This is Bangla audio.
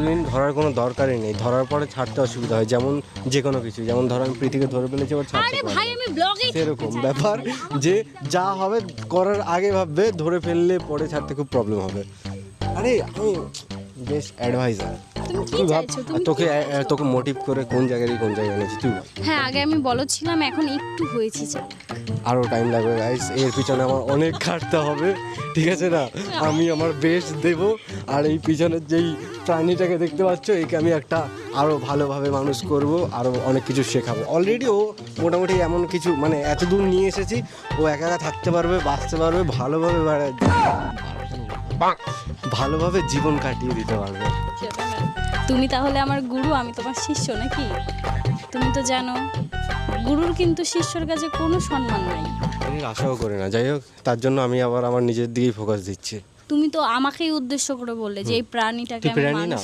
দিন ধরার কোনো দরকারই নেই, ধরার পরে ছাড়তে অসুবিধা হয়, যেমন যে কোনো কিছু, যেমন ধরো আমি প্রীতিকে ধরে ফেলেছি এবার ছাড়তে আরে পারবো ভাই না। আমি ব্লগে সেরকম ব্যাপার যে যা হবে করার আগে ভাববে, ধরে ফেললে পরে ছাড়তে খুব প্রবলেম হবে। আরে আমি বেশ অ্যাডভাইজার, তুমি কি তুই ভাব, চাইছো? আর তোকে মোটিভ করে কোন জায়গায় এনেছি তুই ভাব। হ্যাঁ আগে আমি বলো ছিলাম, এখন একটু হয়েছি চালাক। আরও টাইম লাগবে গাইস, এর পিছনে আমার অনেক খাটতে হবে, ঠিক আছে না? আমি আমার বেস্ট দেব, আর এই পিছনের যেই প্রাণীটাকে দেখতে পাচ্ছ একে আমি একটা আরও ভালোভাবে মানুষ করব, আরও অনেক কিছু শেখাবো। অলরেডি ও মোটামুটি এমন কিছু মানে এত দূর নিয়ে এসেছি, ও একা একা থাকতে পারবে, বাঁচতে পারবে, ভালোভাবে জীবন কাটিয়ে দিতে পারবে। তুমি তাহলে আমার গুরু, আমি তোমার শিষ্য নাকি? তুমি তো জানো গুরুর কিন্তু শিষ্যর কাছে কোনো সম্মান নাই। এর আশাও করি না, যাই হোক, তার জন্য আমি আবার আমার নিজের দিকেই ফোকাস দিচ্ছি। তুমি তো আমাকেই উদ্দেশ্য করে বললে যে এই প্রাণীটাকে তুই আমি প্রাণী না? মানুষ